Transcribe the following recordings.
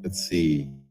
Let's see.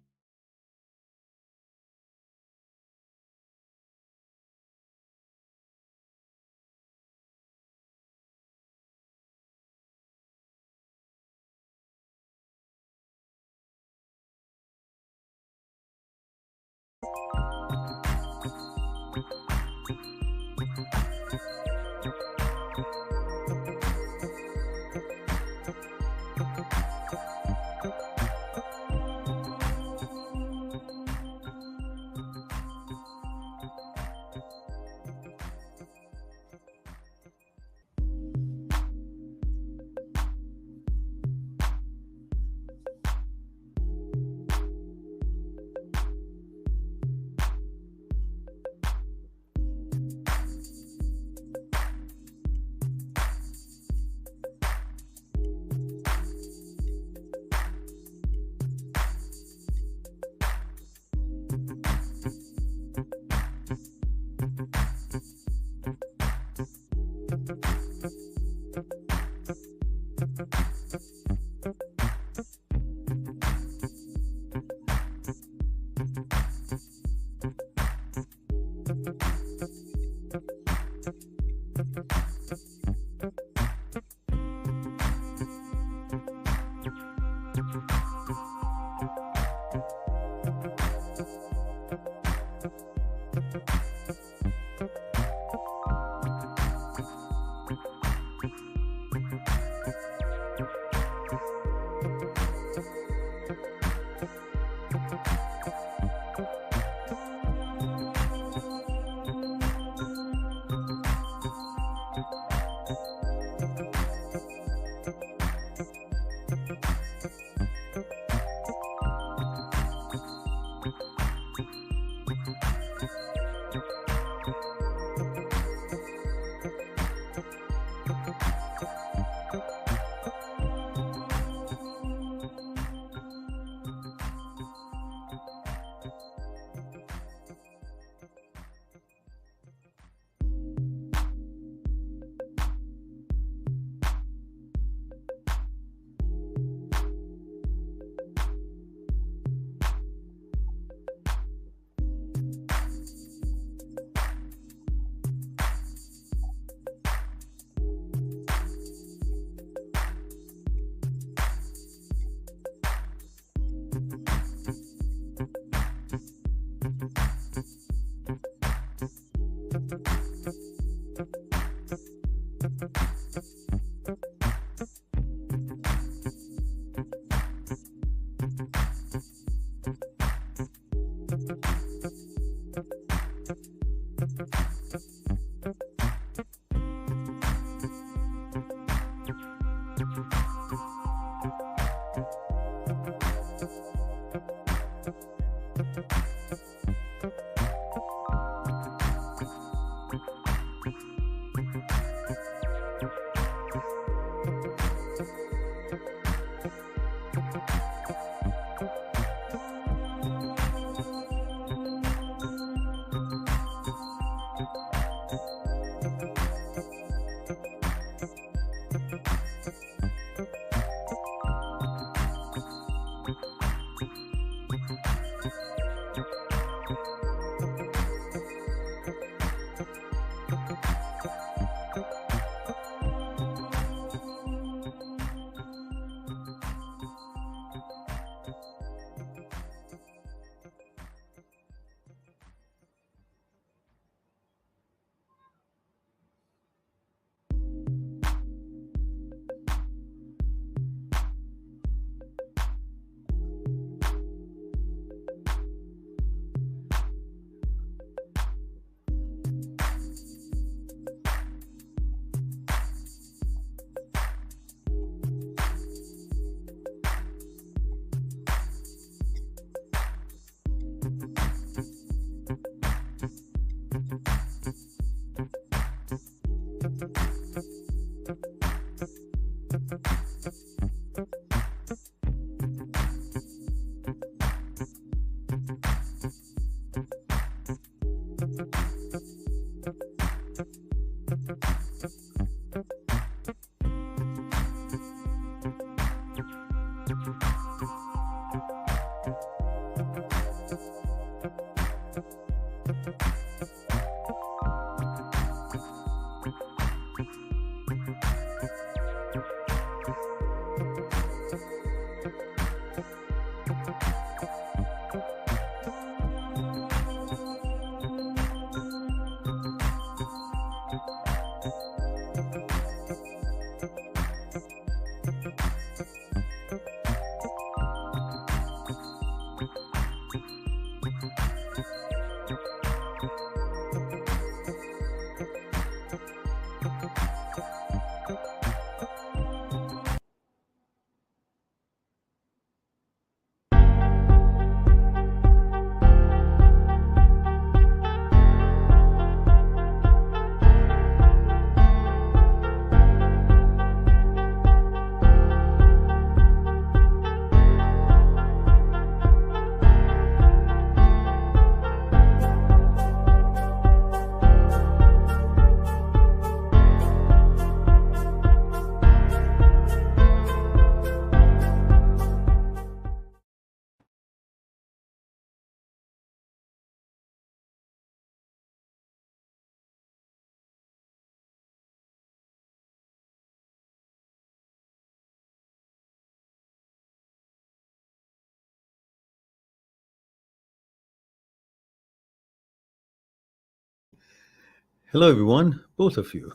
Hello, everyone, both of you.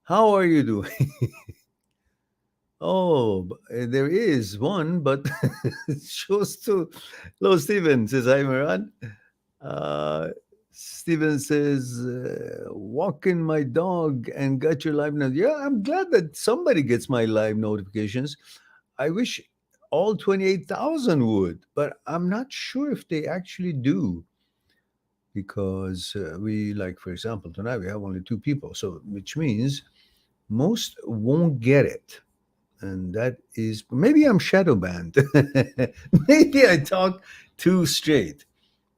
How are you doing? There is one, but it shows two. Hello, Steven says, hi, Miran. Uh, Steven says, walking my dog and got your live note. Yeah, I'm glad that somebody gets my live notifications. I wish all 28,000 would, but I'm not sure if they actually do because like, for example, tonight we have only two people. So, which means most won't get it. And that is maybe I'm shadow banned. Maybe I talk too straight.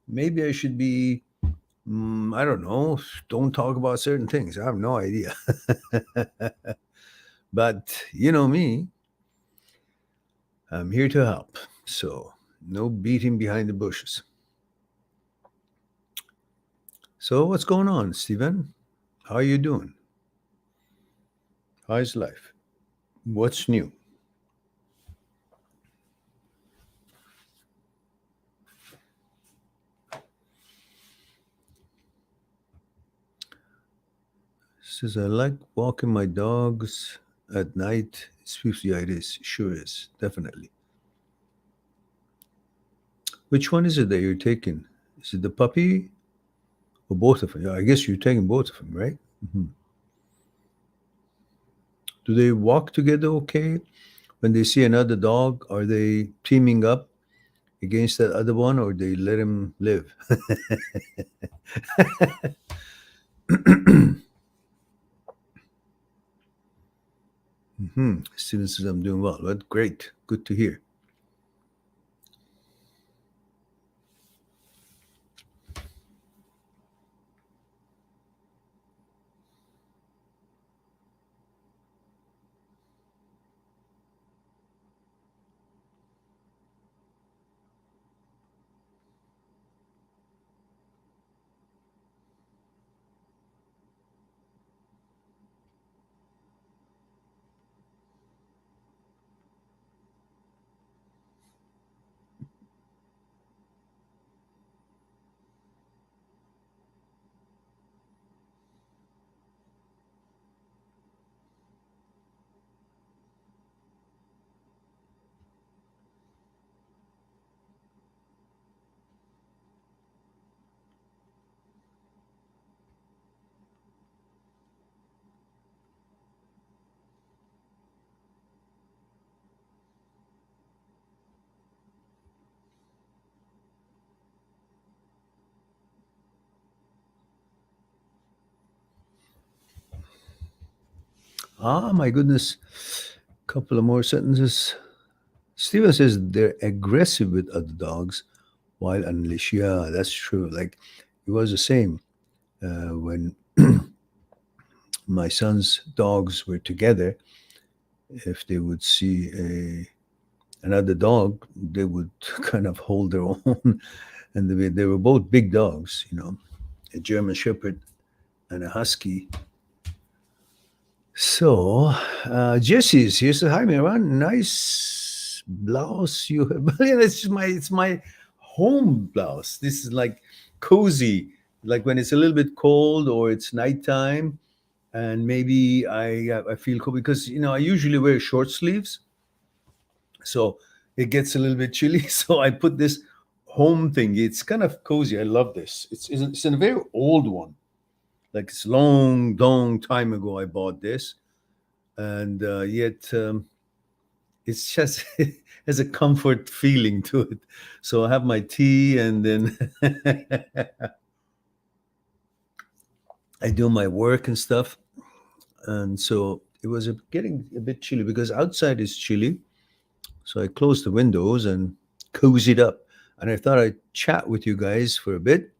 Maybe I should be, I don't know, don't talk about certain things. I have no idea. But you know me, I'm here to help. So no beating behind the bushes. So what's going on, Steven? How are you doing? How's life? What's new? Says I like walking my dogs at night. Yeah, it is. Sure is. Definitely. Which one is it that you're taking? Is it the puppy or both of them? Yeah, I guess you're taking both of them, right? Hmm. Do they walk together okay? When they see another dog, are they teaming up against that other one or they let him live? Steven says, I'm doing well. Well, great. Good to hear. Ah, my goodness. Couple of more sentences. Steven says they're aggressive with other dogs while unleashed. Yeah, that's true. Like it was the same when my son's dogs were together. If they would see another dog, they would kind of hold their own. And they were both big dogs, a German Shepherd and a Husky. So Jesse's here. So hi, Miran. Nice blouse you have. Yeah, it's my home blouse. This is like cozy, like when it's a little bit cold or it's nighttime, and maybe I feel cold because I usually wear short sleeves, so it gets a little bit chilly. So I put this home thing. It's kind of cozy. I love this. It's a very old one. Like it's long, long time ago I bought this, and yet it's just it has a comfort feeling to it. So I have my tea, and then I do my work and stuff. And so it was getting a bit chilly because outside is chilly. So I closed the windows and cozied up. And I thought I'd chat with you guys for a bit.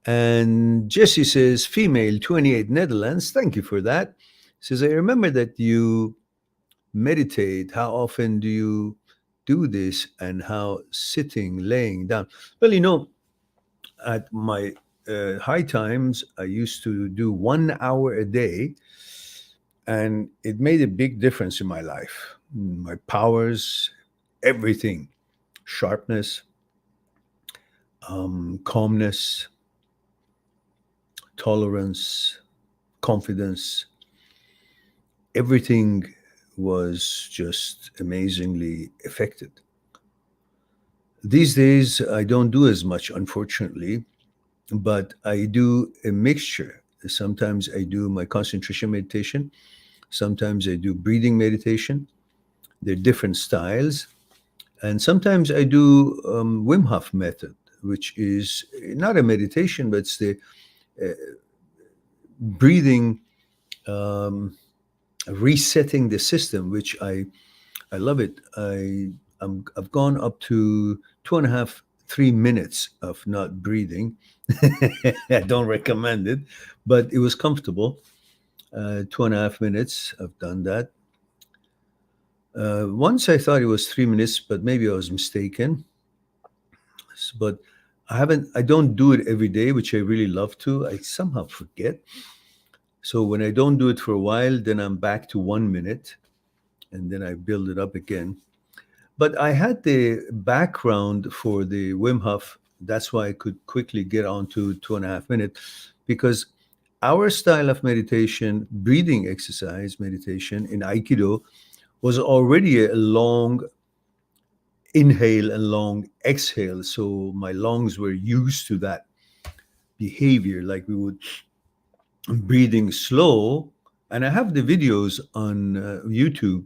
And Jesse says, female, 28, Netherlands. Thank you for that. Says, I remember that you meditate. How often do you do this and how sitting, laying down? Well, at my high times, I used to do 1 hour a day, and it made a big difference in my life. My powers, everything, sharpness, calmness. tolerance, confidence. Everything was just amazingly affected. These days, I don't do as much, unfortunately, but I do a mixture. Sometimes I do my concentration meditation. Sometimes I do breathing meditation. They're different styles. And sometimes I do Wim Hof method, which is not a meditation, but it's the breathing, resetting the system, which I love it. I've gone up to 2.5, 3 minutes of not breathing. I don't recommend it, but it was comfortable. 2.5 minutes, I've done that. Once I thought it was 3 minutes, but maybe I was mistaken. But I don't do it every day, which I really love to. I somehow forget. So when I don't do it for a while, then I'm back to 1 minute and then I build it up again. But I had the background for the Wim Hof. That's why I could quickly get on to 2.5 minutes, because our style of meditation, breathing exercise meditation in Aikido, was already a long inhale and long exhale. So my lungs were used to that behavior, like we would breathing slow. And I have the videos on YouTube,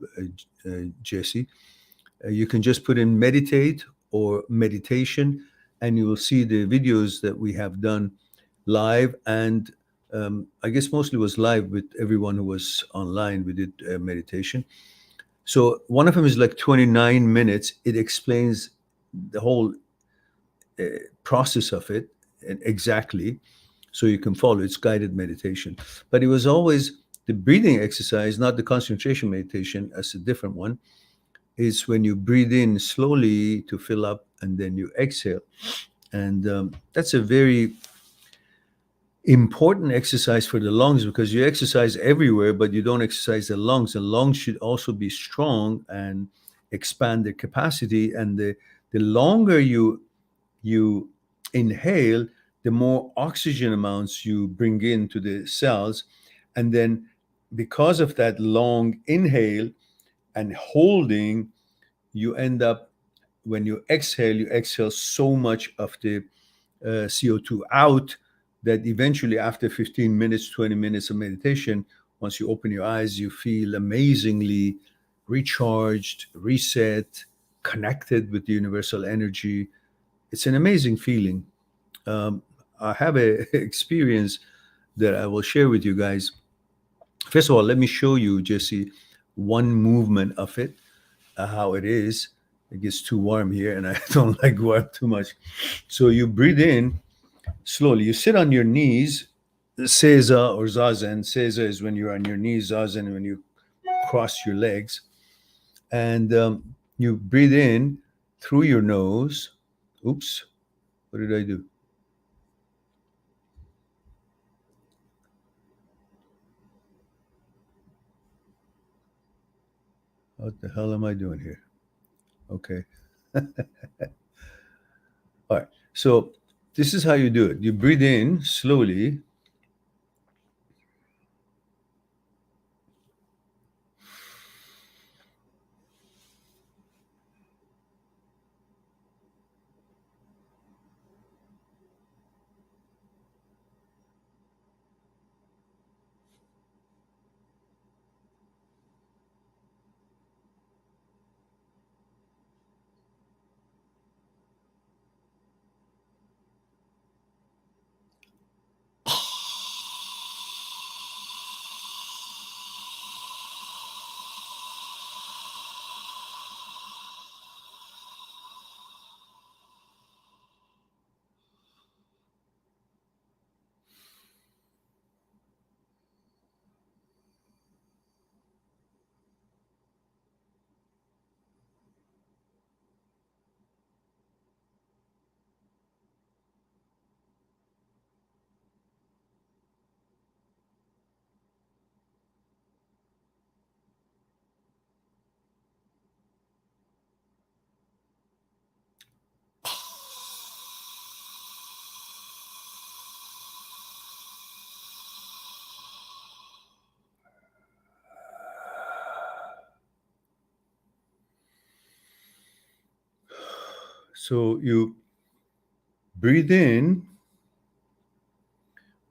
Jesse. You can just put in meditate or meditation, and you will see the videos that we have done live. And I guess mostly was live with everyone who was online. We did meditation. So one of them is like 29 minutes. It explains the whole process of it and exactly, so you can follow. It's guided meditation. But it was always the breathing exercise, not the concentration meditation, as a different one, is when you breathe in slowly to fill up and then you exhale. And that's a very important exercise for the lungs, because you exercise everywhere, but you don't exercise the lungs. The lungs should also be strong and expand their capacity. And the longer you inhale, the more oxygen amounts you bring into the cells. And then because of that long inhale and holding, you end up, when you exhale so much of the CO2 out, that eventually after 15 minutes, 20 minutes of meditation, once you open your eyes, you feel amazingly recharged, reset, connected with the universal energy. It's an amazing feeling. I have an experience that I will share with you guys. First of all, let me show you, Jesse, one movement of it, how it is. It gets too warm here, and I don't like warm too much. So you breathe in slowly. You sit on your knees, Seiza or Zazen. Seiza is when you're on your knees, Zazen when you cross your legs. And you breathe in through your nose. Oops, what did I do? What the hell am I doing here? Okay. All right. So this is how you do it. You breathe in slowly. So you breathe in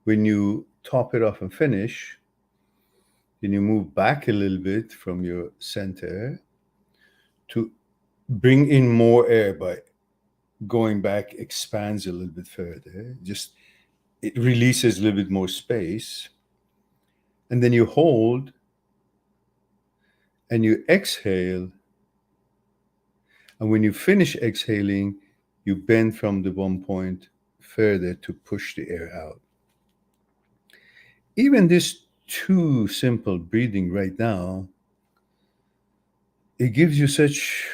when you top it off and finish. Then you move back a little bit from your center to bring in more air by going back, expands a little bit further. Just it releases a little bit more space. And then you hold and you exhale. And when you finish exhaling, you bend from the one point further to push the air out. Even this too simple breathing right now, it gives you such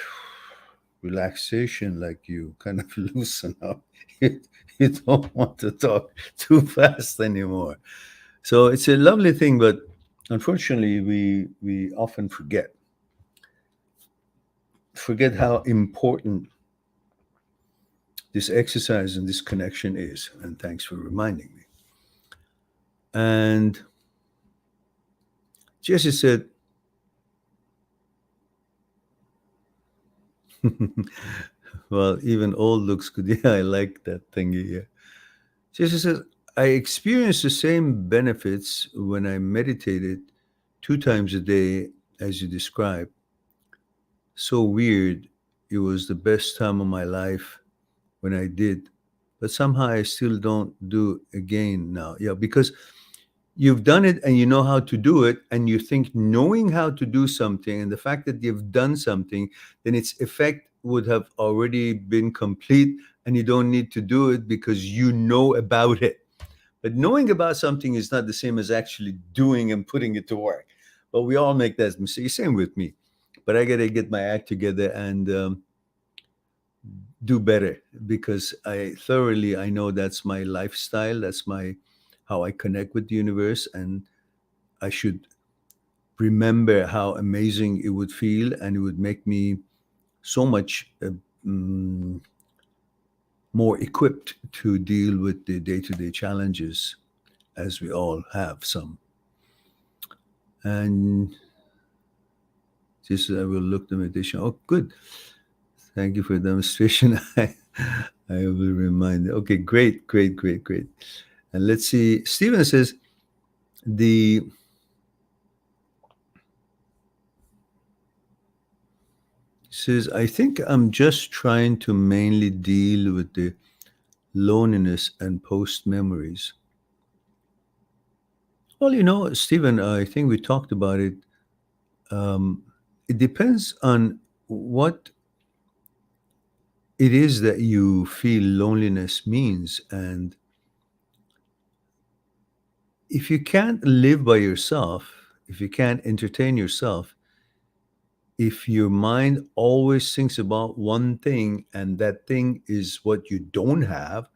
relaxation, like you kind of loosen up. You don't want to talk too fast anymore. So it's a lovely thing, but unfortunately, we often forget how important this exercise and this connection is. And thanks for reminding me. And Jesse said, well, even old looks good. Yeah, I like that thingy. Yeah. Jesse says, I experienced the same benefits when I meditated 2 times a day as you described. So weird. It was the best time of my life when I did. But somehow I still don't do again now. Yeah, because you've done it and you know how to do it, and you think knowing how to do something and the fact that you've done something, then its effect would have already been complete and you don't need to do it because you know about it. But knowing about something is not the same as actually doing and putting it to work. But we all make that mistake. Same with me. But I got to get my act together and do better, because I know that's my lifestyle. That's my how I connect with the universe, and I should remember how amazing it would feel, and it would make me so much mm, more equipped to deal with the day-to-day challenges, as we all have some. And this I will look the meditation. Oh, good. Thank you for the demonstration. I will remind. Okay, great, great, great, great. And let's see. Stephen says the I think I'm just trying to mainly deal with the loneliness and post memories. Well, Stephen, I think we talked about it. Um, it depends on what it is that you feel loneliness means. And if you can't live by yourself, if you can't entertain yourself, if your mind always thinks about one thing and that thing is what you don't have,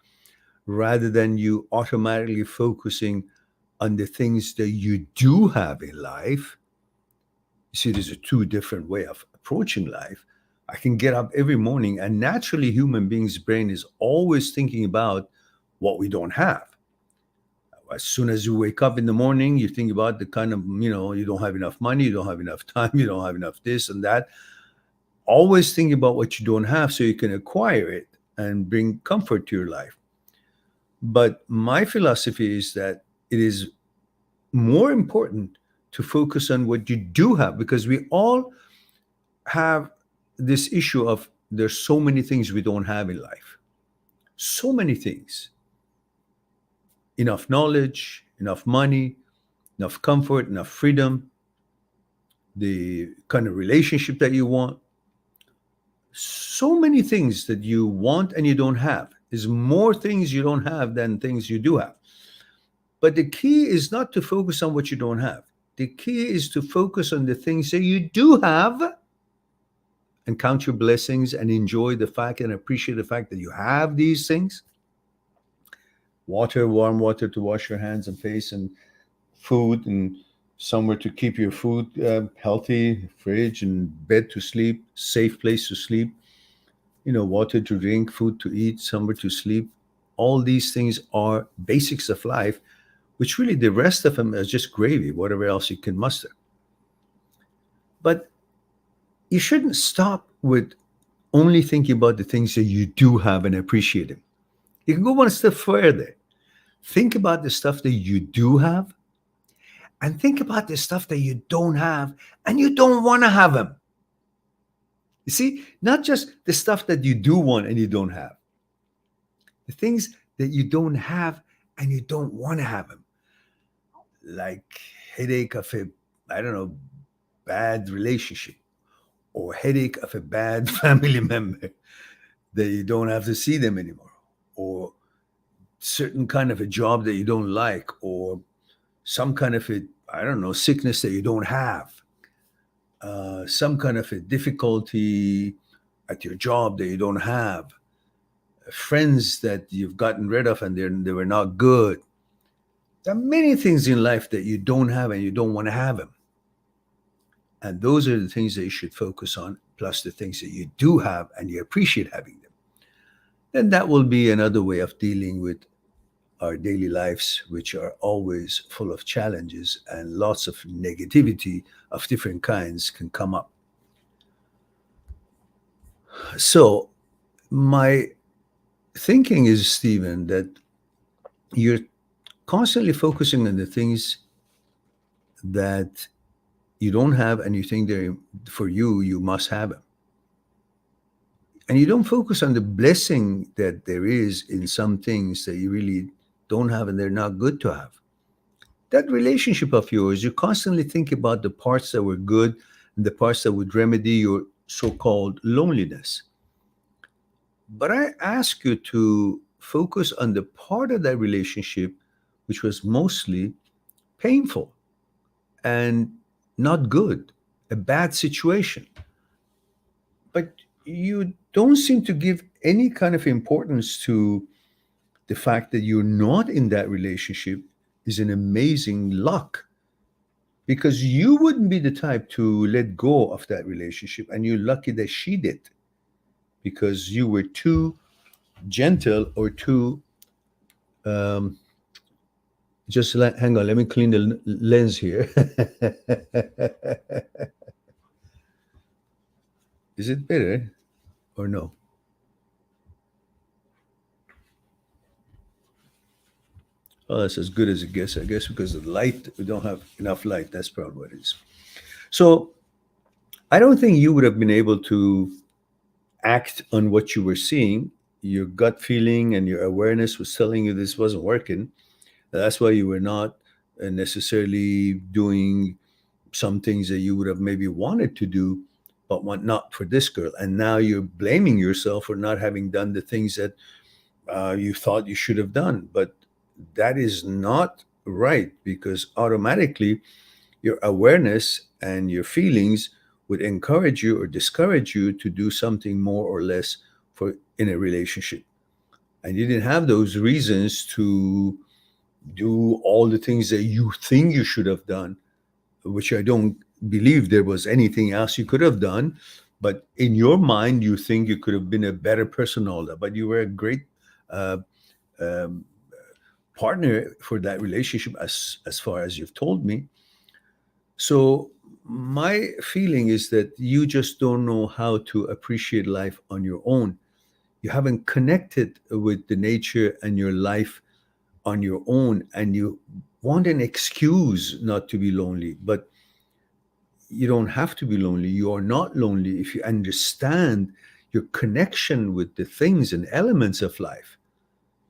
rather than you automatically focusing on the things that you do have in life, you see, there's a two different way of approaching life. I can get up every morning, and naturally, human beings' brain is always thinking about what we don't have. As soon as you wake up in the morning, you think about the kind of, you don't have enough money, you don't have enough time, you don't have enough this and that. Always think about what you don't have so you can acquire it and bring comfort to your life. But my philosophy is that it is more important to focus on what you do have, because we all have this issue of there's so many things we don't have in life. So many things. Enough knowledge, enough money, enough comfort, enough freedom, the kind of relationship that you want. So many things that you want and you don't have. There's more things you don't have than things you do have. But the key is not to focus on what you don't have. The key is to focus on the things that you do have and count your blessings and enjoy the fact and appreciate the fact that you have these things. Water, warm water to wash your hands and face, and food, and somewhere to keep your food healthy, fridge and bed to sleep, safe place to sleep, water to drink, food to eat, somewhere to sleep. All these things are basics of life, which really the rest of them is just gravy, whatever else you can muster. But you shouldn't stop with only thinking about the things that you do have and appreciate them. You can go one step further. Think about the stuff that you do have, and think about the stuff that you don't have and you don't want to have them. You see, not just the stuff that you do want and you don't have, the things that you don't have and you don't want to have them. Like headache of a, I don't know, bad relationship, or headache of a bad family member that you don't have to see them anymore, or certain kind of a job that you don't like, or some kind of a, I don't know, sickness that you don't have, some kind of a difficulty at your job that you don't have, friends that you've gotten rid of and they were not good. There are many things in life that you don't have and you don't want to have them. And those are the things that you should focus on, plus the things that you do have and you appreciate having them. Then that will be another way of dealing with our daily lives, which are always full of challenges and lots of negativity of different kinds can come up. So my thinking is, Stephen, that you're constantly focusing on the things that you don't have and you think they're for you, you must have them. And you don't focus on the blessing that there is in some things that you really don't have and they're not good to have. That relationship of yours, you constantly think about the parts that were good and the parts that would remedy your so-called loneliness. But I ask you to focus on the part of that relationship which was mostly painful and not good, a bad situation. But you don't seem to give any kind of importance to the fact that you're not in that relationship is an amazing luck, because you wouldn't be the type to let go of that relationship, and you're lucky that she did, because you were too gentle or too hang on, let me clean the lens here. Is it better or no? Oh, that's as good as it gets, I guess, because of the light, we don't have enough light. That's probably what it is. So I don't think you would have been able to act on what you were seeing. Your gut feeling and your awareness was telling you this wasn't working. That's why you were not necessarily doing some things that you would have maybe wanted to do, but not for this girl. And now you're blaming yourself for not having done the things that you thought you should have done. But that is not right, because automatically your awareness and your feelings would encourage you or discourage you to do something more or less in a relationship. And you didn't have those reasons to do all the things that you think you should have done, which I don't believe there was anything else you could have done. But in your mind, you think you could have been a better person, all that. But you were a great partner for that relationship, as far as you've told me. So my feeling is that you just don't know how to appreciate life on your own. You haven't connected with the nature and your life on your own, and you want an excuse not to be lonely. But you don't have to be lonely. You are not lonely if you understand your connection with the things and elements of life,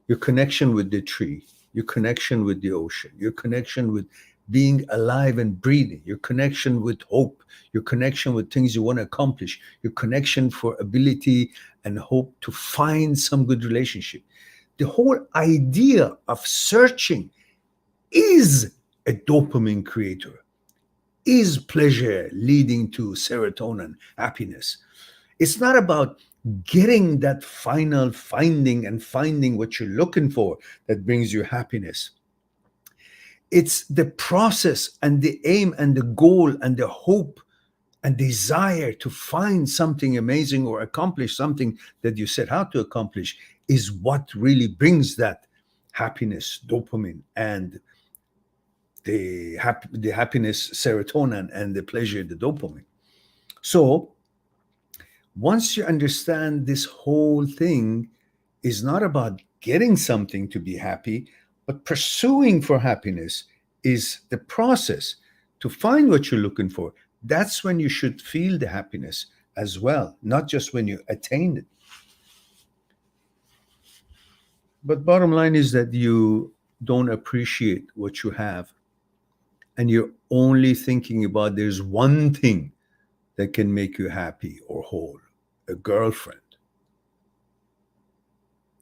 your connection with the tree, your connection with the ocean, your connection with being alive and breathing, your connection with hope, your connection with things you want to accomplish, your connection for ability and hope to find some good relationship. The whole idea of searching is a dopamine creator, is pleasure leading to serotonin, happiness. It's not about getting that final finding and finding what you're looking for that brings you happiness. It's the process and the aim and the goal and the hope and desire to find something amazing or accomplish something that you set out to accomplish is what really brings that happiness, dopamine, and the happiness, serotonin, and the pleasure, the dopamine. So Once you understand this whole thing is not about getting something to be happy, but pursuing for happiness is the process to find what you're looking for. That's when you should feel the happiness as well, not just when you attain it. But bottom line is that you don't appreciate what you have, and you're only thinking about there's one thing that can make you happy or whole, a girlfriend.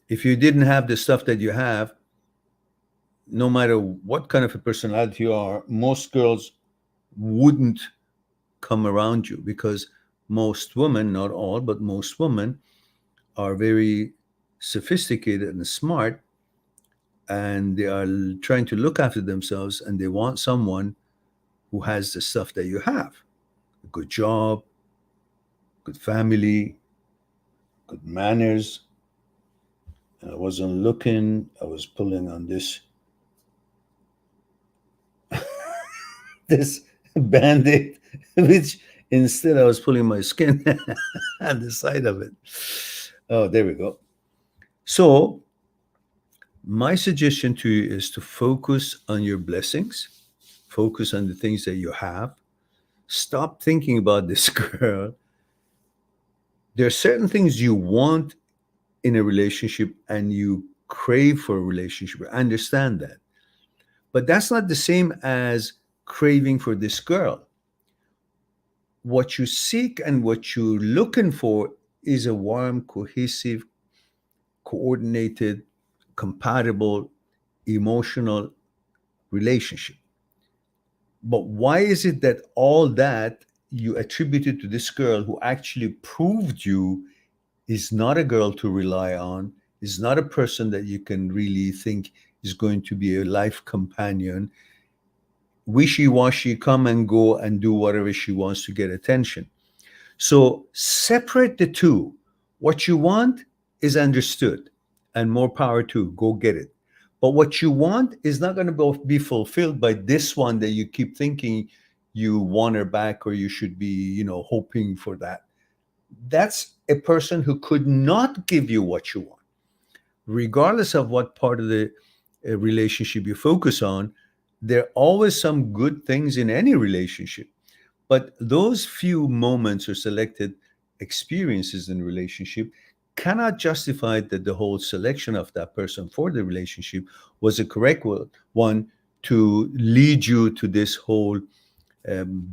If you didn't have the stuff that you have, no matter what kind of a personality you are, most girls wouldn't come around you, because most women, not all, but most women are very sophisticated and smart, and they are trying to look after themselves, and they want someone who has the stuff that you have: a good job, good family, good manners. I wasn't looking, I was pulling on this this band-aid, which instead I was pulling my skin on the side of it. Oh, there we go. So my suggestion to you is to focus on your blessings, focus on the things that you have. Stop thinking about this girl. There are certain things you want in a relationship and you crave for a relationship. I understand that. But that's not the same as craving for this girl. What you seek and what you're looking for is a warm, cohesive, coordinated, compatible, emotional relationship. But why is it that all that you attributed to this girl who actually proved you is not a girl to rely on, is not a person that you can really think is going to be a life companion, wishy-washy, come and go and do whatever she wants to get attention? So separate the two. What you want is understood, and more power to, go get it. But what you want is not going to be fulfilled by this one that you keep thinking you want her back, or you should be, hoping for that. That's a person who could not give you what you want. Regardless of what part of the relationship you focus on, there are always some good things in any relationship. But those few moments or selected experiences in relationship cannot justify that the whole selection of that person for the relationship was a correct one to lead you to this whole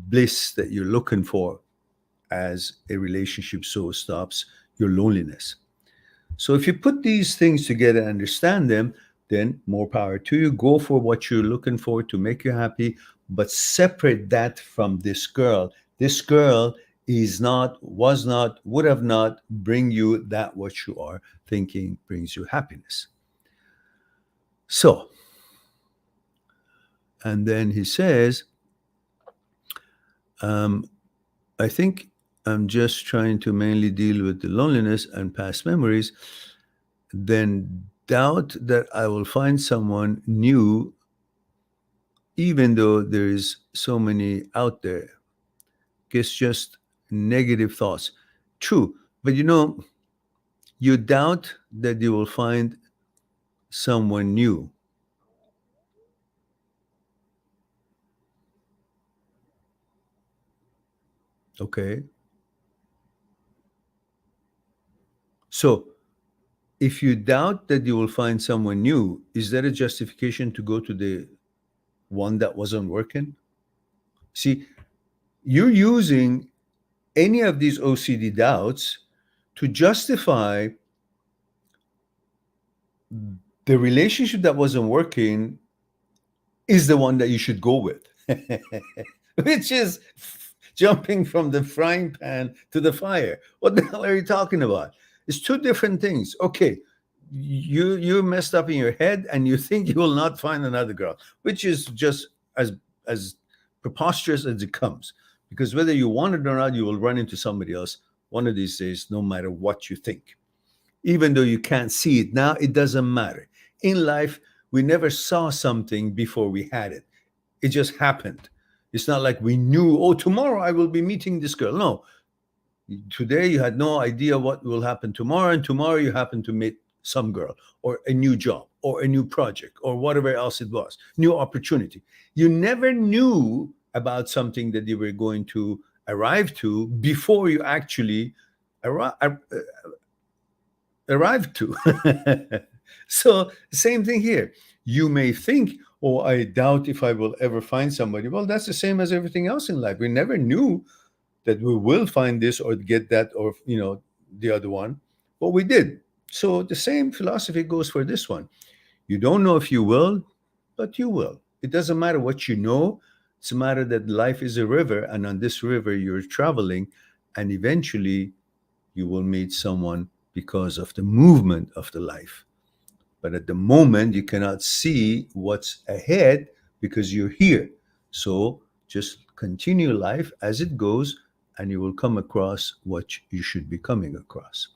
bliss that you're looking for as a relationship so stops your loneliness. So if you put these things together and understand them, then more power to you. Go for what you're looking for to make you happy, but separate that from this girl. This girl is not, was not, would have not bring you that what you are thinking brings you happiness. So, and then he says, I think I'm just trying to mainly deal with the loneliness and past memories, then doubt that I will find someone new, even though there is so many out there. Guess just negative thoughts. True, but you doubt that you will find someone new. Okay. So if you doubt that you will find someone new, is that a justification to go to the one that wasn't working? See, you're using any of these OCD doubts to justify the relationship that wasn't working is the one that you should go with, which is jumping from the frying pan to the fire. What the hell are you talking about? It's two different things. Okay, you messed up in your head and you think you will not find another girl, which is just as preposterous as it comes. Because whether you want it or not, you will run into somebody else one of these days, no matter what you think. Even though you can't see it now, it doesn't matter. In life, we never saw something before we had it. It just happened. It's not like we knew, oh, tomorrow I will be meeting this girl. No, Today you had no idea what will happen tomorrow, and tomorrow you happen to meet some girl or a new job or a new project or whatever else it was, new opportunity. You never knew about something that you were going to arrive to before you actually arrived to. So same thing here. You may think, oh, I doubt if I will ever find somebody. Well, that's the same as everything else in life. We never knew that we will find this or get that or the other one, but we did. So the same philosophy goes for this one. You don't know if you will, but you will. It doesn't matter what you know. It's a matter that life is a river, and on this river you're traveling, and eventually you will meet someone because of the movement of the life. But at the moment, you cannot see what's ahead because you're here. So just continue life as it goes, and you will come across what you should be coming across.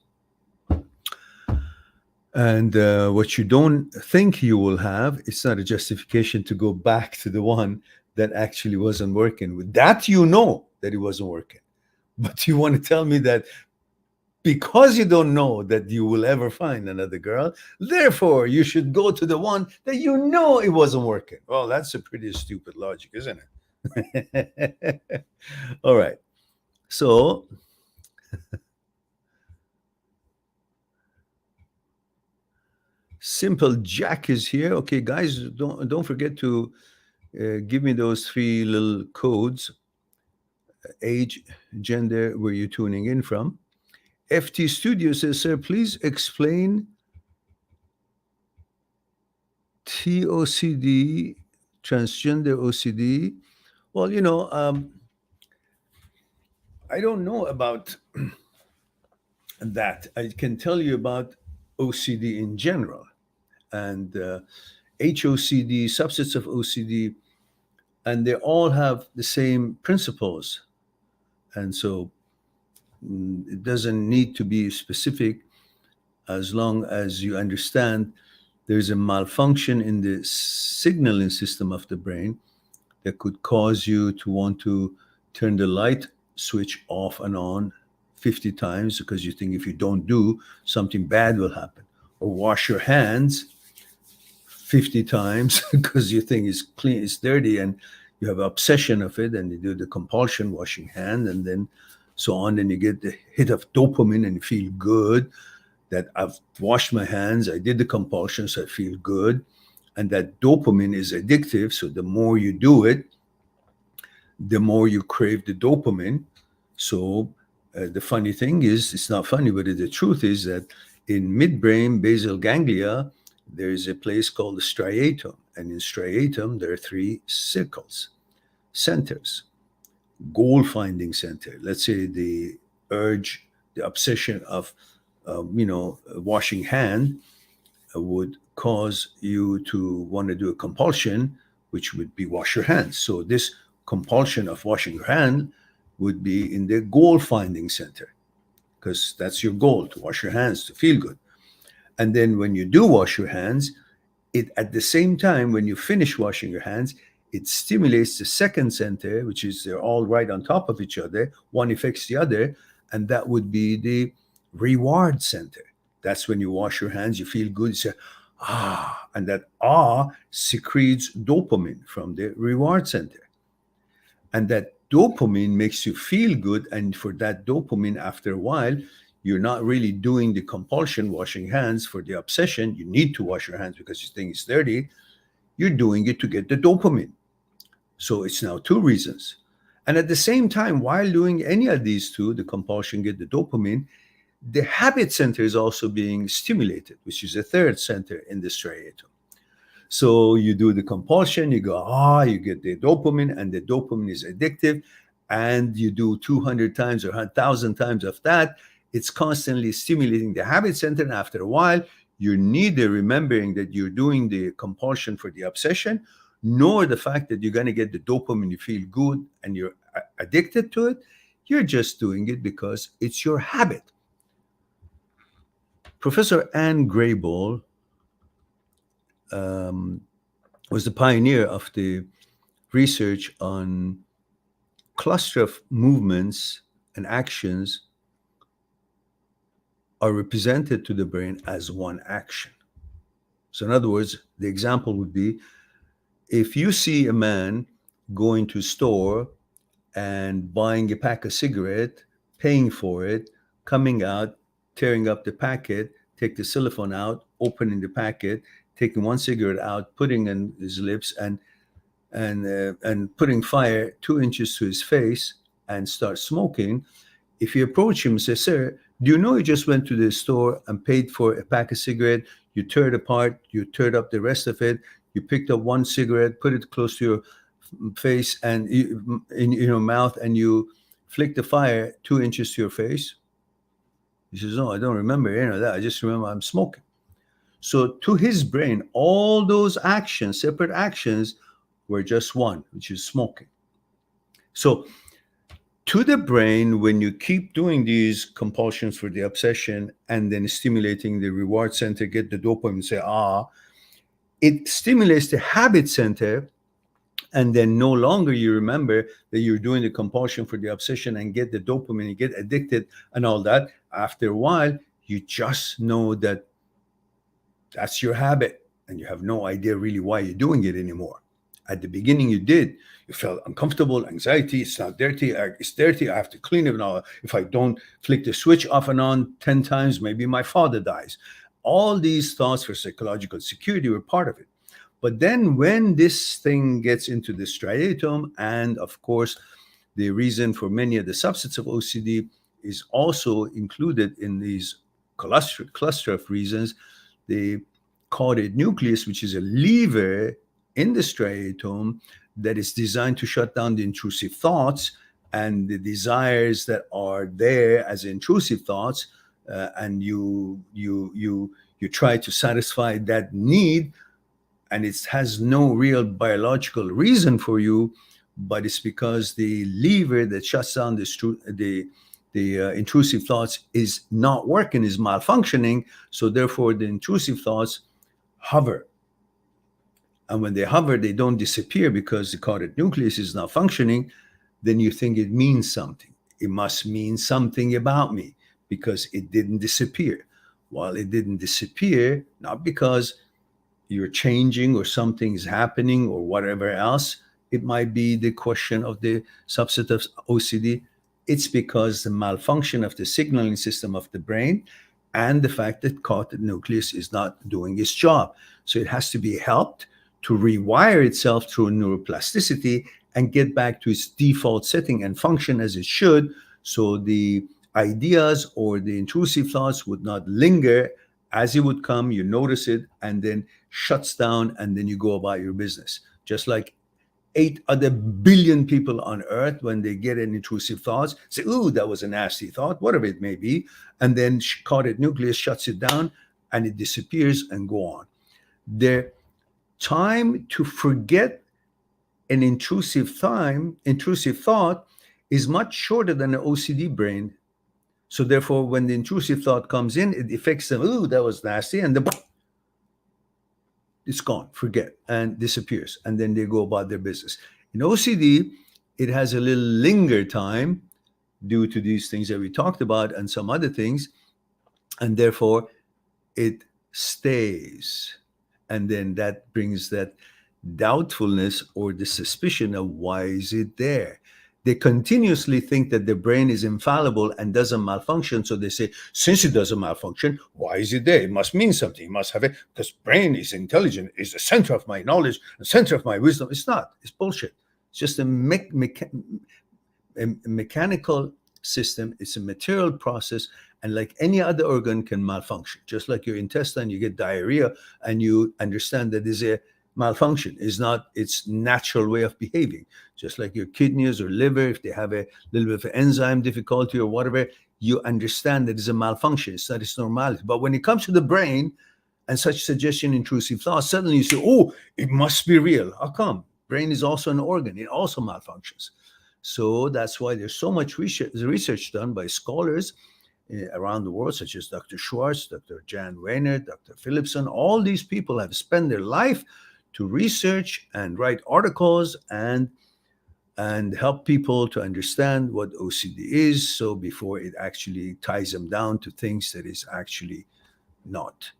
And what you don't think you will have, it's not a justification to go back to the one that actually wasn't working. With that, you know that it wasn't working. But you want to tell me that because you don't know that you will ever find another girl, therefore you should go to the one that you know it wasn't working. Well, that's a pretty stupid logic, isn't it? All right. So Simple Jack is here. Okay, guys, don't forget to give me those 3 little codes: age, gender, where you're tuning in from. FT Studio says, sir, please explain TOCD, transgender OCD. Well, I don't know about that. I can tell you about OCD in general, and HOCD, subsets of OCD, and they all have the same principles. And so it doesn't need to be specific as long as you understand there's a malfunction in the signaling system of the brain that could cause you to want to turn the light switch off and on 50 times because you think if you don't do, something bad will happen. Or wash your hands 50 times because you think it's clean, it's dirty, and you have an obsession of it, and you do the compulsion washing hand, and then so on, and you get the hit of dopamine and you feel good that I've washed my hands, I did the compulsion, so I feel good. And that dopamine is addictive, so the more you do it, the more you crave the dopamine. So the funny thing is, it's not funny, but the truth is that in midbrain basal ganglia, there is a place called the striatum. And in striatum, there are 3 centers. Goal-finding center. Let's say the urge, the obsession of, washing hand would cause you to want to do a compulsion, which would be wash your hands. So this compulsion of washing your hand would be in the goal-finding center, because that's your goal, to wash your hands, to feel good. And then when you do wash your hands, it at the same time, when you finish washing your hands, it stimulates the second center, which is they're all right on top of each other. One affects the other, and that would be the reward center. That's when you wash your hands, you feel good, you say, ah, and that secretes dopamine from the reward center. And that dopamine makes you feel good, and for that dopamine, after a while, you're not really doing the compulsion, washing hands for the obsession. You need to wash your hands because you think it's dirty. You're doing it to get the dopamine. So it's now 2 reasons. And at the same time, while doing any of these 2, the compulsion, get the dopamine, the habit center is also being stimulated, which is a 3rd center in the striatum. So you do the compulsion, you go, you get the dopamine, and the dopamine is addictive. And you do 200 times or 1,000 times of that. It's constantly stimulating the habit center. And after a while, you're neither remembering that you're doing the compulsion for the obsession, nor the fact that you're going to get the dopamine, you feel good, and you're addicted to it. You're just doing it because it's your habit. Professor Anne Grable was the pioneer of the research on cluster of movements and actions are represented to the brain as one action. So in other words, the example would be, if you see a man going to a store and buying a pack of cigarette, paying for it, coming out, tearing up the packet, take the cellophane out, opening the packet, taking one cigarette out, putting in his lips, and putting fire 2 inches to his face and start smoking. If you approach him and say, "Sir, do you know you just went to the store and paid for a pack of cigarette? You tore it apart, you tore up the rest of it, you picked up one cigarette, put it close to your face and in your mouth, and you flick the fire 2 inches to your face?" He says, "No, I don't remember any of that. I just remember I'm smoking." So to his brain, all those actions, separate actions, were just one, which is smoking. So to the brain, when you keep doing these compulsions for the obsession and then stimulating the reward center, get the dopamine, say, it stimulates the habit center, and then no longer you remember that you're doing the compulsion for the obsession and get the dopamine, you get addicted and all that. After a while, you just know that that's your habit, and you have no idea really why you're doing it anymore. At the beginning, you did. You felt uncomfortable, anxiety. It's not dirty. It's dirty. I have to clean it. Now, if I don't flick the switch off and on 10 times, maybe my father dies. All these thoughts for psychological security were part of it. But then when this thing gets into the striatum, and of course, the reason for many of the subsets of OCD is also included in these cluster of reasons, the caudate nucleus, which is a lever in the striatum that is designed to shut down the intrusive thoughts and the desires that are there as intrusive thoughts, and you try to satisfy that need, and it has no real biological reason for you, but it's because the lever that shuts down the intrusive thoughts is not working, is malfunctioning. So therefore, the intrusive thoughts hover. And when they hover, they don't disappear because the caudate nucleus is not functioning. Then you think it means something. It must mean something about me because it didn't disappear. Well, it didn't disappear, not because you're changing or something is happening or whatever else. It might be the question of the subset of OCD. It's because the malfunction of the signaling system of the brain and the fact that caudate nucleus is not doing its job. So it has to be helped to rewire itself through neuroplasticity and get back to its default setting and function as it should, so the ideas or the intrusive thoughts would not linger. As it would come, you notice it, and then shuts down, and then you go about your business. Just like 8 other billion people on earth, when they get an intrusive thoughts, say, "Ooh, that was a nasty thought," whatever it may be, and then caudate nucleus shuts it down, and it disappears and go on. Their time to forget an intrusive thought is much shorter than an OCD brain. So therefore, when the intrusive thought comes in, it affects them. "Ooh, that was nasty," and then it's gone, forget, and disappears, and then they go about their business. In OCD, it has a little linger time due to these things that we talked about and some other things, and therefore it stays. And then that brings that doubtfulness or the suspicion of, why is it there? They continuously think that the brain is infallible and doesn't malfunction. So they say, since it doesn't malfunction, why is it there? It must mean something. It must have it, because brain is intelligent, is the center of my knowledge, the center of my wisdom. It's not. It's bullshit. It's just a mechanical system. It's a material process. And like any other organ can malfunction. Just like your intestine, you get diarrhea and you understand that there's a malfunction. Is not its natural way of behaving. Just like your kidneys or liver, if they have a little bit of enzyme difficulty or whatever, you understand that it's a malfunction. It's not its normality. But when it comes to the brain and such suggestion, intrusive thoughts, suddenly you say, "Oh, it must be real." How come? Brain is also an organ. It also malfunctions. So that's why there's so much research done by scholars around the world, such as Dr. Schwartz, Dr. Jan Weiner, Dr. Philipson. All these people have spent their life to research and write articles and and help people to understand what OCD is, so before it actually ties them down to things that is actually not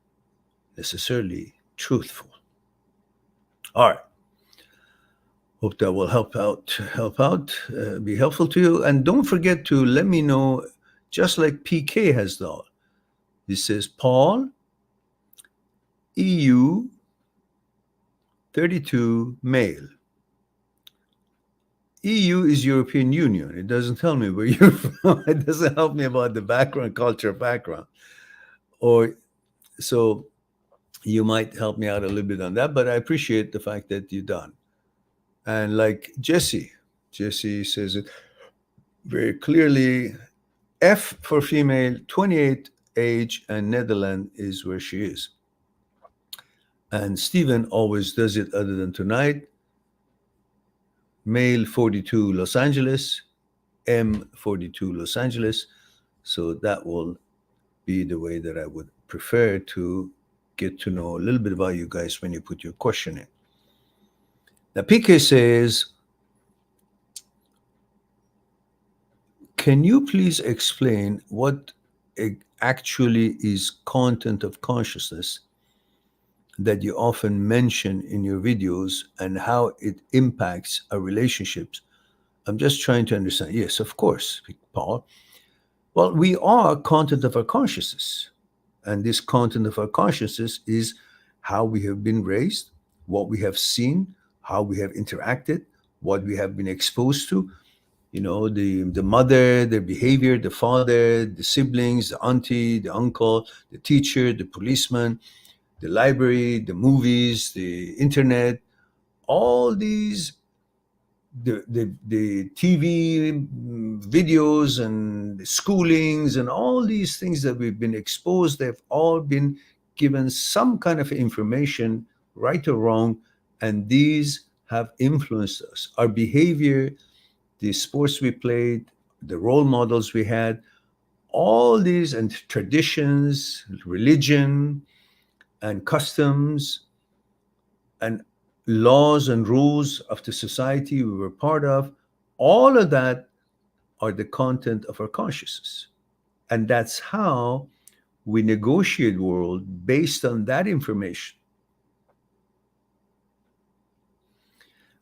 necessarily truthful. All right. Hope that will be helpful to you. And don't forget to let me know, just like PK has done. This says, Paul, EU, 32, male. EU is European Union. It doesn't tell me where you're from. It doesn't help me about the background, culture background. Or so you might help me out a little bit on that, but I appreciate the fact that you're done. And like Jesse says it very clearly, F for female, 28 age, and Netherlands is where she is. And Stephen always does it other than tonight. Male, 42, Los Angeles, M, 42, Los Angeles. So that will be the way that I would prefer to get to know a little bit about you guys when you put your question in. Now, PK says, can you please explain what actually is content of consciousness that you often mention in your videos and how it impacts our relationships? I'm just trying to understand. Yes, of course, Paul. Well, we are content of our consciousness. And this content of our consciousness is how we have been raised, what we have seen, how we have interacted, what we have been exposed to. You know, the mother, their behavior, the father, the siblings, the auntie, the uncle, the teacher, the policeman, the library, the movies, the internet, all these, the TV videos and the schoolings and all these things that we've been exposed, they've all been given some kind of information, right or wrong, and these have influenced us. Our behavior, the sports we played, the role models we had, all these, and traditions, religion, and customs, and laws and rules of the society we were part of, all of that are the content of our consciousness. And that's how we negotiate world based on that information.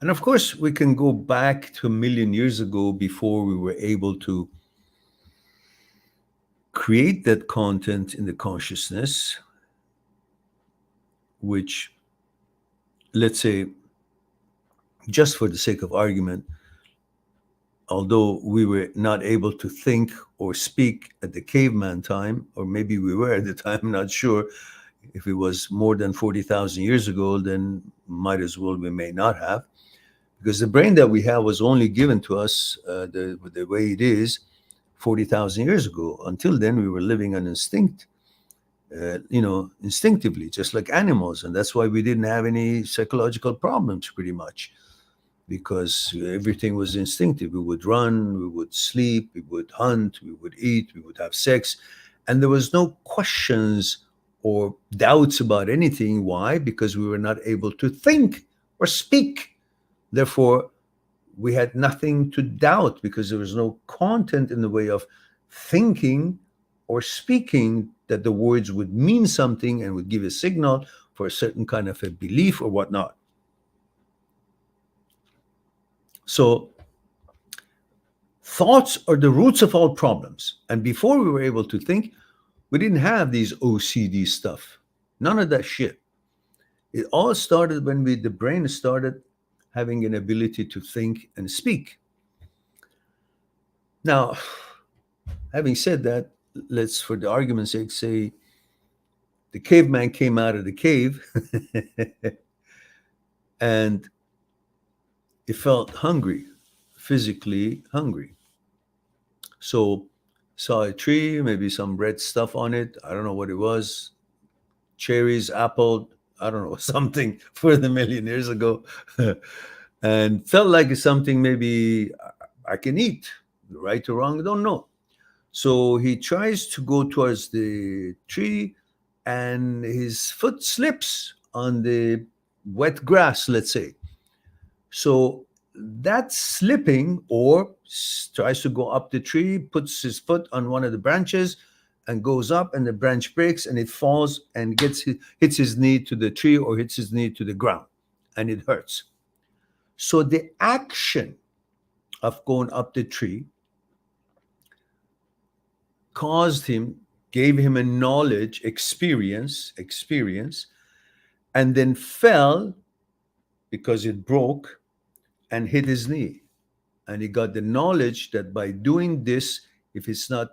And of course, we can go back to 1,000,000 years ago before we were able to create that content in the consciousness, which, let's say, just for the sake of argument, although we were not able to think or speak at the caveman time, or maybe we were at the time, I'm not sure. If it was more than 40,000 years ago, then might as well we may not have. Because the brain that we have was only given to us the way it is 40,000 years ago. Until then, we were living on instinct, instinctively, just like animals. And that's why we didn't have any psychological problems, pretty much, because everything was instinctive. We would run, we would sleep, we would hunt, we would eat, we would have sex. And there was no questions or doubts about anything. Why? Because we were not able to think or speak. Therefore, we had nothing to doubt because there was no content in the way of thinking or speaking that the words would mean something and would give a signal for a certain kind of a belief or whatnot. So thoughts are the roots of all problems. And before we were able to think, we didn't have these OCD stuff. None of that shit. It all started when the brain started having an ability to think and speak. Now, having said that, let's, for the argument's sake, say the caveman came out of the cave and it felt hungry, physically hungry. So saw a tree, maybe some red stuff on it. I don't know what it was. Cherries, apple, I don't know, something for the 1,000,000 years ago. And felt like it's something maybe I can eat, right or wrong, I don't know. So he tries to go towards the tree and his foot slips on the wet grass, let's say. So that slipping, or tries to go up the tree, puts his foot on one of the branches and goes up, and the branch breaks and it falls and hits his knee to the tree or hits his knee to the ground, and it hurts. So the action of going up the tree gave him a knowledge, experience, and then fell because it broke and hit his knee. And he got the knowledge that by doing this, if it's not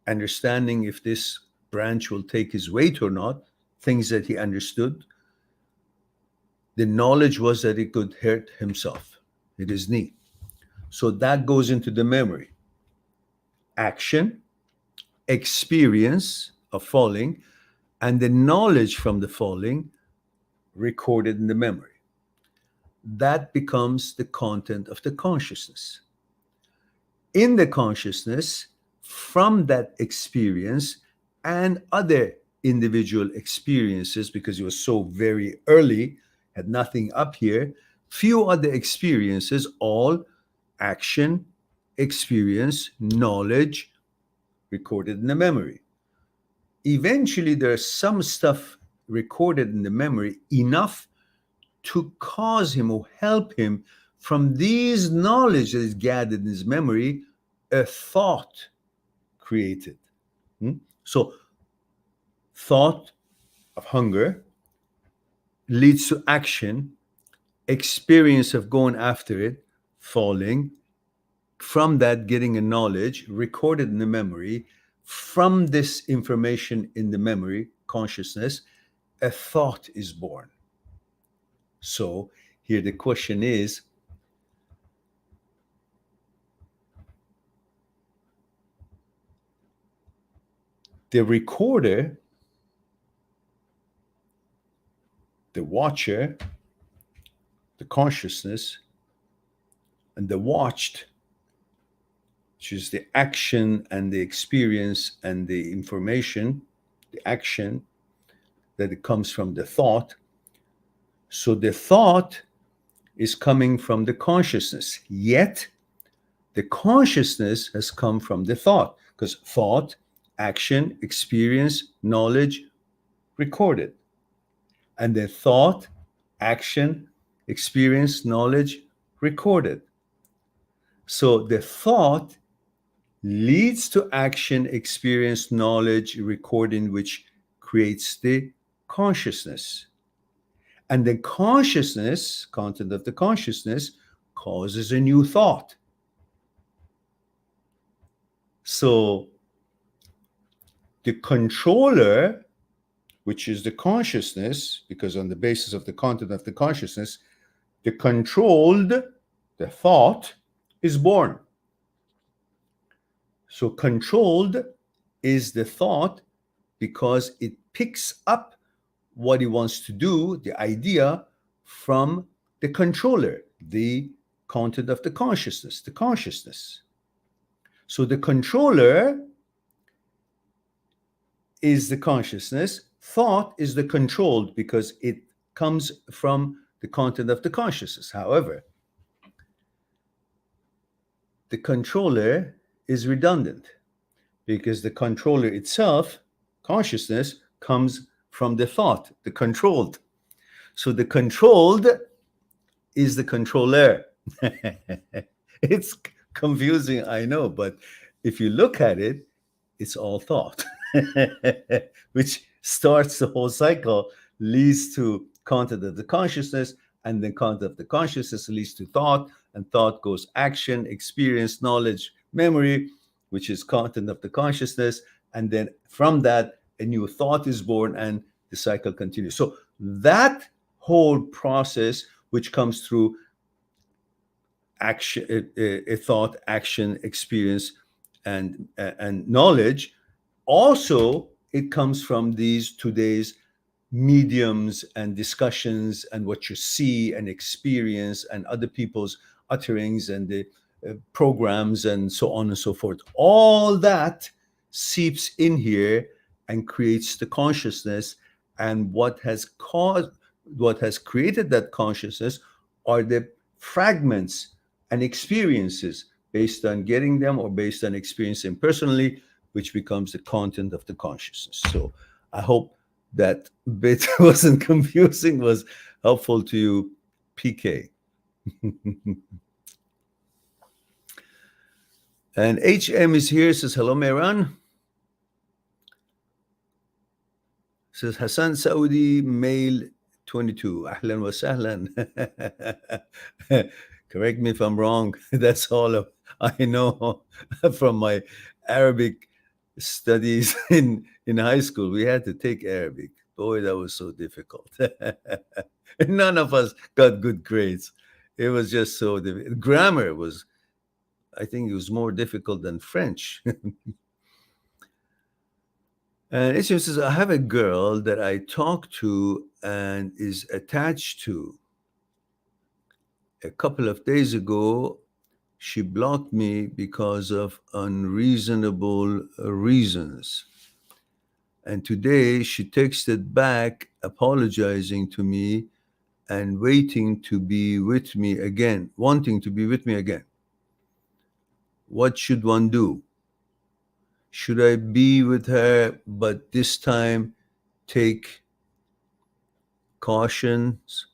understanding if this branch will take his weight or not, things that he understood, the knowledge was that he could hurt himself, hit his knee. So that goes into the memory. Action, experience of falling, and the knowledge from the falling recorded in the memory. That becomes the content of the consciousness. In the consciousness, from that experience and other individual experiences, because it was so very early, had nothing up here, few other experiences, all action, experience, knowledge, recorded in the memory. Eventually, there's some stuff recorded in the memory enough to cause him or help him from these knowledge that is gathered in his memory, a thought created. So thought of hunger leads to action, experience of going after it, falling, from that getting a knowledge recorded in the memory, from this information in the memory, consciousness, a thought is born. So here the question is, the recorder, the watcher, the consciousness, and the watched, which is the action and the experience and the information, the action that it comes from the thought. So the thought is coming from the consciousness, yet the consciousness has come from the thought, because thought, action, experience, knowledge, recorded. And the thought, action, experience, knowledge, recorded. So the thought leads to action, experience, knowledge, recording, which creates the consciousness. And the consciousness, content of the consciousness, causes a new thought. So the controller, which is the consciousness, because on the basis of the content of the consciousness, the controlled, the thought, is born. So controlled is the thought because it picks up what he wants to do, the idea, from the controller, the content of the consciousness, the consciousness. So the controller is the consciousness, thought is the controlled because it comes from the content of the consciousness. However, the controller is redundant because the controller itself, consciousness, comes from the thought, the controlled. So the controlled is the controller. It's confusing, I know, but if you look at it, it's all thought, which starts the whole cycle, leads to content of the consciousness, and then content of the consciousness leads to thought, and thought goes action, experience, knowledge, memory, which is content of the consciousness, and then from that, a new thought is born, and the cycle continues. So that whole process, which comes through action, a thought, action, experience, and knowledge, also it comes from these today's mediums and discussions and what you see and experience and other people's utterings and the programs and so on and so forth. All that seeps in here and creates the consciousness. And what has created that consciousness are the fragments and experiences based on getting them or based on experiencing personally, which becomes the content of the consciousness. So I hope that bit wasn't confusing, was helpful to you, PK. And HM is here, says, hello, Mehran. Says, Hassan Saudi, male 22. Ahlan wa sahlan. Correct me if I'm wrong. That's all I know from my Arabic studies in high school. We had to take Arabic. Boy, that was so difficult. None of us got good grades. It was just so difficult. Grammar was, I think it was more difficult than French. And it says, I have a girl that I talk to and is attached to. A couple of days ago, she blocked me because of unreasonable reasons. And today she texted back apologizing to me and waiting to be with me again, wanting to be with me again. What should one do? Should I be with her, but this time take cautions?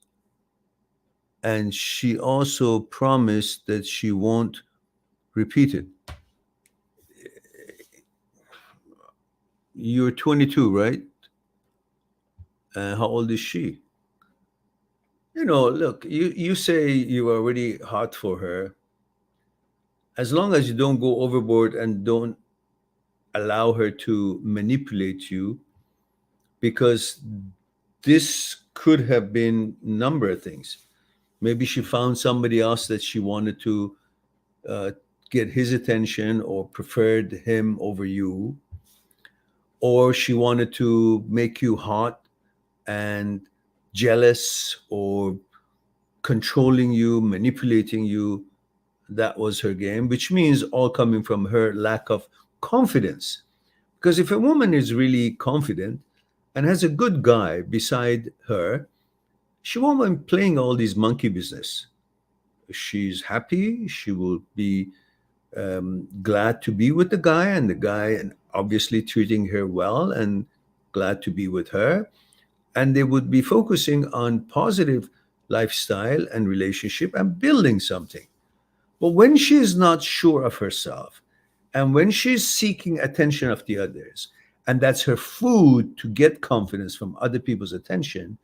And she also promised that she won't repeat it. You're 22, right? How old is she? You know, look, you say you are already hot for her. As long as you don't go overboard and don't allow her to manipulate you, because this could have been a number of things. Maybe she found somebody else that she wanted to get his attention or preferred him over you, or she wanted to make you hot and jealous or controlling you, manipulating you. That was her game, which means all coming from her lack of confidence. Because if a woman is really confident and has a good guy beside her, she won't be playing all these monkey business. She's happy. She will be glad to be with the guy, and the guy obviously treating her well and glad to be with her. And they would be focusing on positive lifestyle and relationship and building something. But when she is not sure of herself, and when she's seeking attention of the others, and that's her food to get confidence from other people's attention,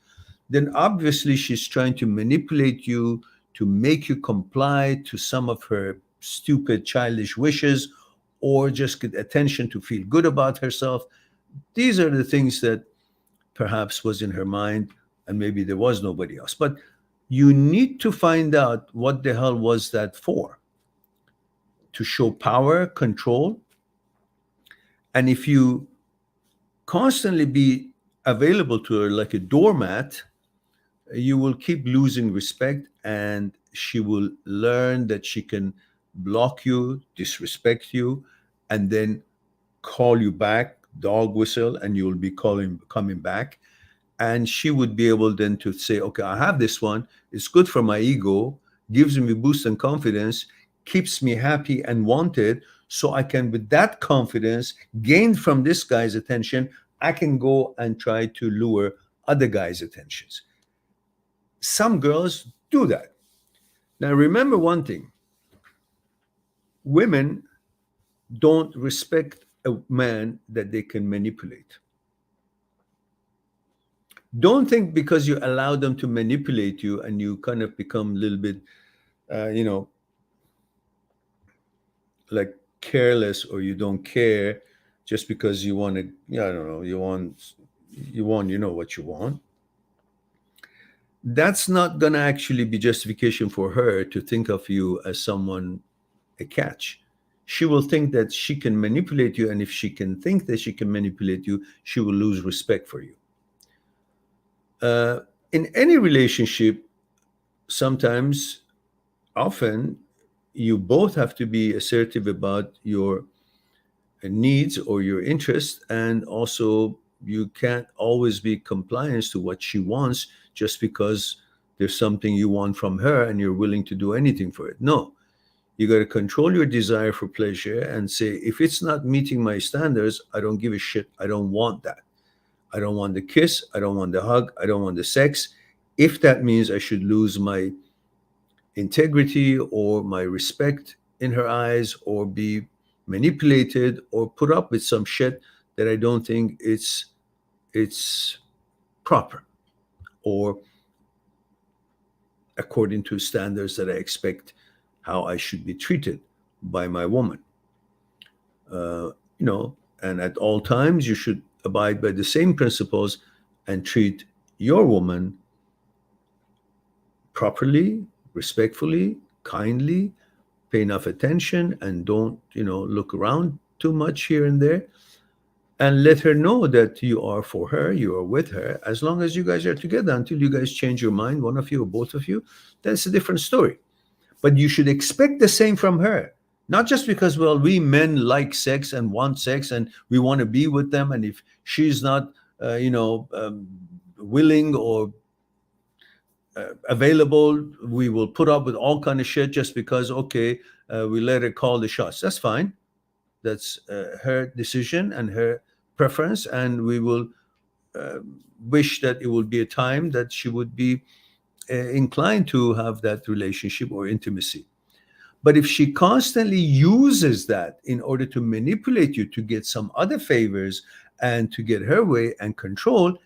then obviously she's trying to manipulate you to make you comply to some of her stupid, childish wishes, or just get attention to feel good about herself. These are the things that perhaps was in her mind, and maybe there was nobody else. But you need to find out what the hell was that for. To show power, control. And if you constantly be available to her like a doormat, you will keep losing respect, and she will learn that she can block you, disrespect you, and then call you back, dog whistle, and you will be coming back. And she would be able then to say, okay, I have this one. It's good for my ego, gives me boost and confidence, keeps me happy and wanted. So I can, with that confidence gained from this guy's attention, I can go and try to lure other guys' attentions. Some girls do that. Now, remember one thing. Women don't respect a man that they can manipulate. Don't think because you allow them to manipulate you and you kind of become a little bit, like careless, or you don't care just because you want to, I don't know, you want, what you want. That's not going to actually be justification for her to think of you as someone, a catch. She will think that she can manipulate you, and if she can think that she can manipulate you, she will lose respect for you. In any relationship, sometimes, often, you both have to be assertive about your needs or your interests, and also you can't always be compliant to what she wants just because there's something you want from her and you're willing to do anything for it. No, you got to control your desire for pleasure and say, if it's not meeting my standards, I don't give a shit. I don't want that. I don't want the kiss. I don't want the hug. I don't want the sex. If that means I should lose my integrity or my respect in her eyes, or be manipulated, or put up with some shit that I don't think it's proper or according to standards that I expect how I should be treated by my woman. And at all times you should abide by the same principles and treat your woman properly, respectfully, kindly, pay enough attention, and don't, look around too much here and there. And let her know that you are for her, you are with her, as long as you guys are together. Until you guys change your mind, one of you or both of you, that's a different story. But you should expect the same from her. Not just because, well, we men like sex and want sex and we want to be with them. And if she's not, willing or available, we will put up with all kind of shit just because, okay, we let her call the shots. That's fine. That's her decision and her preference. And we will wish that it would be a time that she would be inclined to have that relationship or intimacy. But if she constantly uses that in order to manipulate you to get some other favors and to get her way and control,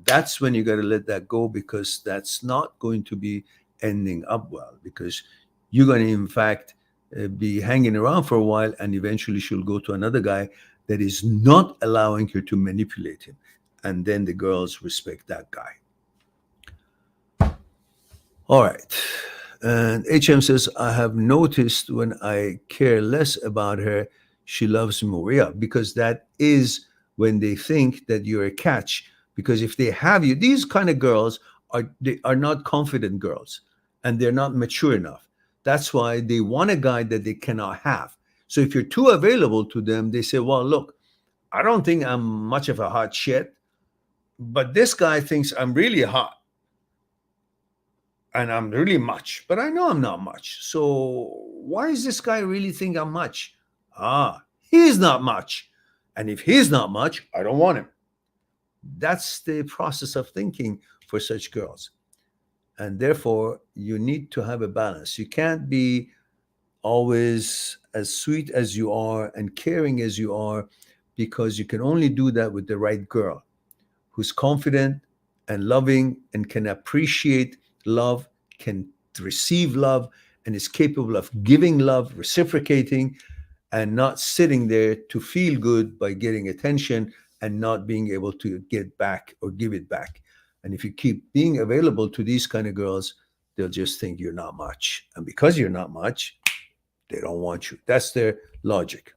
that's when you got to let that go, because that's not going to be ending up well, because you're going to, in fact, be hanging around for a while, and eventually she'll go to another guy that is not allowing her to manipulate him. And then the girls respect that guy. All right. And HM says, I have noticed when I care less about her, she loves me more. Yeah, because that is when they think that you're a catch. Because if they have you, these kind of girls are not confident girls, and they're not mature enough. That's why they want a guy that they cannot have. So if you're too available to them, they say, well, look, I don't think I'm much of a hot shit, but this guy thinks I'm really hot. And I'm really much, but I know I'm not much. So why does this guy really think I'm much? He's not much. And if he's not much, I don't want him. That's the process of thinking for such girls. And therefore, you need to have a balance. You can't be always as sweet as you are and caring as you are, because you can only do that with the right girl who's confident and loving and can appreciate love, can receive love, and is capable of giving love, reciprocating, and not sitting there to feel good by getting attention and not being able to get back or give it back. And if you keep being available to these kind of girls, they'll just think you're not much. And because you're not much, they don't want you. That's their logic.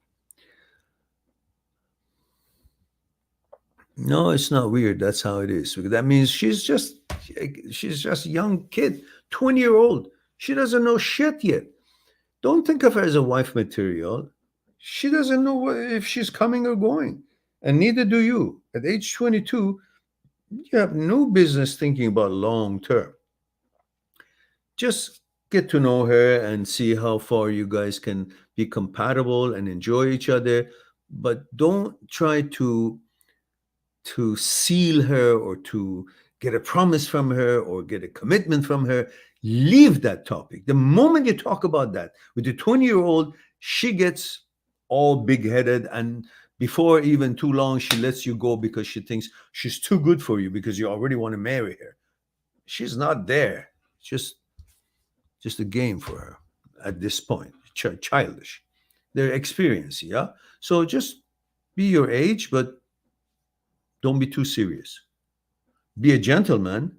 No, it's not weird. That's how it is. That means she's just a young kid, 20-year-old. She doesn't know shit yet. Don't think of her as a wife material. She doesn't know if she's coming or going. And neither do you. At age 22, you have no business thinking about long term. Just get to know her and see how far you guys can be compatible and enjoy each other. But don't try to seal her or to get a promise from her or get a commitment from her. Leave that topic. The moment you talk about that with the 20-year-old, she gets all big-headed, and before even too long, she lets you go because she thinks she's too good for you because you already want to marry her. She's not there. It's just a game for her at this point. Childish. They're experienced, yeah? So just be your age, but don't be too serious. Be a gentleman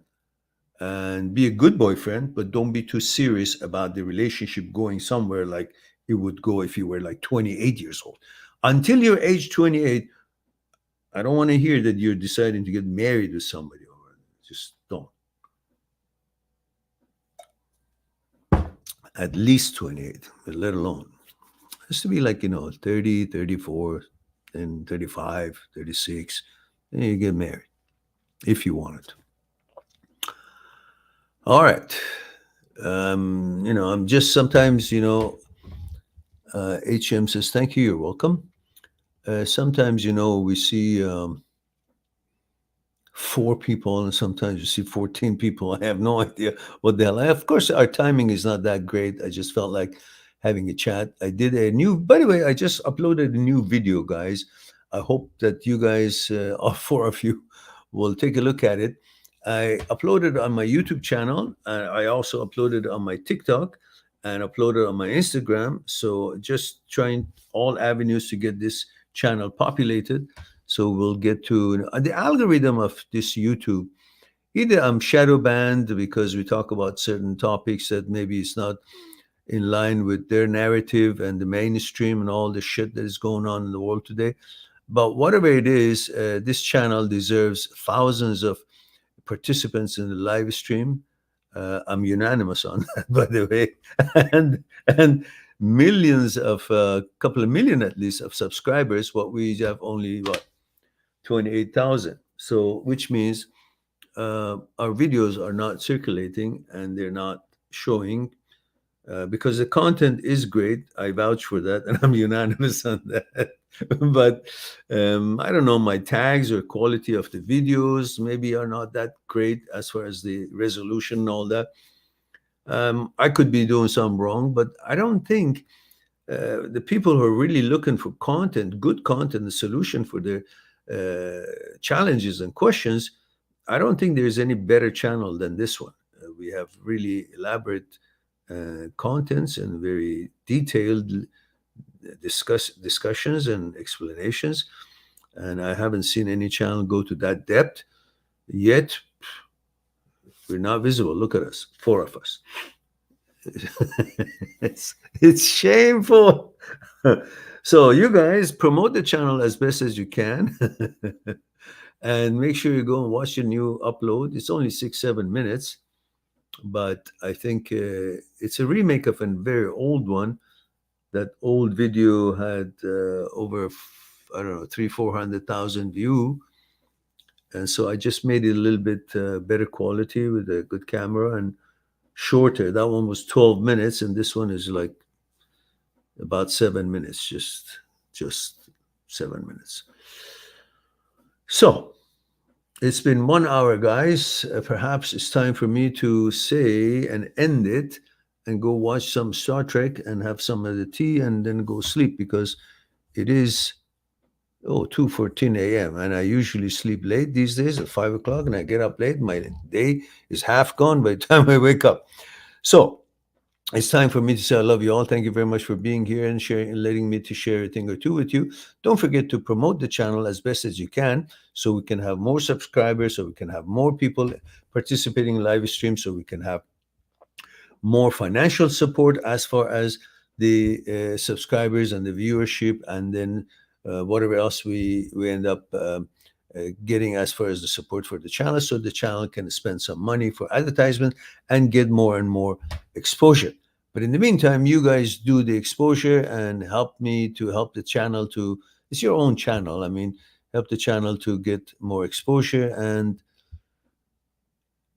and be a good boyfriend, but don't be too serious about the relationship going somewhere like it would go if you were like 28 years old. Until you're age 28, I don't want to hear that you're deciding to get married with somebody. Just don't. At least 28, let alone. It has to be like, 30, 34, then 35, 36. Then you get married if you want it. All right. I'm just sometimes, HM says, thank you, you're welcome. Sometimes, we see 4 people, and sometimes you see 14 people. I have no idea what the hell. Of course, our timing is not that great. I just felt like having a chat. By the way, I just uploaded a new video, guys. I hope that you guys, all 4 of you, will take a look at it. I uploaded on my YouTube channel, and I also uploaded on my TikTok and uploaded on my Instagram. So just trying all avenues to get this channel populated. So we'll get to the algorithm of this YouTube. Either I'm shadow banned because we talk about certain topics that maybe it's not in line with their narrative and the mainstream and all the shit that is going on in the world today. But whatever it is, this channel deserves thousands of participants in the live stream. I'm unanimous on that, by the way, and millions of couple of million at least of subscribers. What we have only 28,000. So, which means our videos are not circulating and they're not showing because the content is great. I vouch for that, and I'm unanimous on that. But I don't know, my tags or quality of the videos maybe are not that great as far as the resolution and all that. I could be doing something wrong, but I don't think the people who are really looking for content, good content, the solution for their challenges and questions, I don't think there's any better channel than this one. We have really elaborate contents and very detailed discussions and explanations. And I haven't seen any channel go to that depth yet. We're not visible. Look at us, 4 of us. it's shameful. So you guys promote the channel as best as you can. And make sure you go and watch the new upload. It's only 6-7 minutes, but I think it's a remake of a very old one. That old video had over, I don't know, 300,000-400,000 view. And so I just made it a little bit better quality with a good camera and shorter. That one was 12 minutes, and this one is like about 7 minutes, just 7 minutes. So it's been 1 hour, guys. Perhaps it's time for me to say and end it and go watch some Star Trek and have some of the tea and then go sleep, because it is 2:14 a.m. and I usually sleep late these days at 5 o'clock, and I get up late. My day is half gone by the time I wake up. So it's time for me to say I love you all. Thank you very much for being here and sharing and letting me to share a thing or two with you. Don't forget to promote the channel as best as you can so we can have more subscribers, so we can have more people participating in live streams, so we can have more financial support as far as the subscribers and the viewership, and then whatever else we end up getting as far as the support for the channel, so the channel can spend some money for advertisement and get more and more exposure. But in the meantime, you guys do the exposure and help me to help the channel to, it's your own channel. I mean, help the channel to get more exposure, and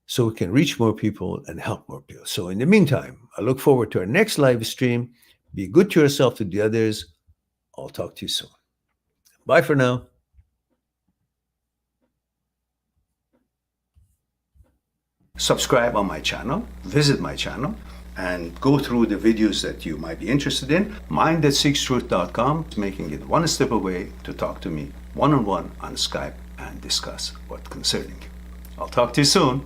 so we can reach more people and help more people. So in the meantime, I look forward to our next live stream. Be good to yourself, to the others. I'll talk to you soon. Bye for now. Subscribe on my channel, visit my channel, and go through the videos that you might be interested in. Mind@seekstruth.com is making it one step away to talk to me one-on-one on Skype and discuss what's concerning you. I'll talk to you soon.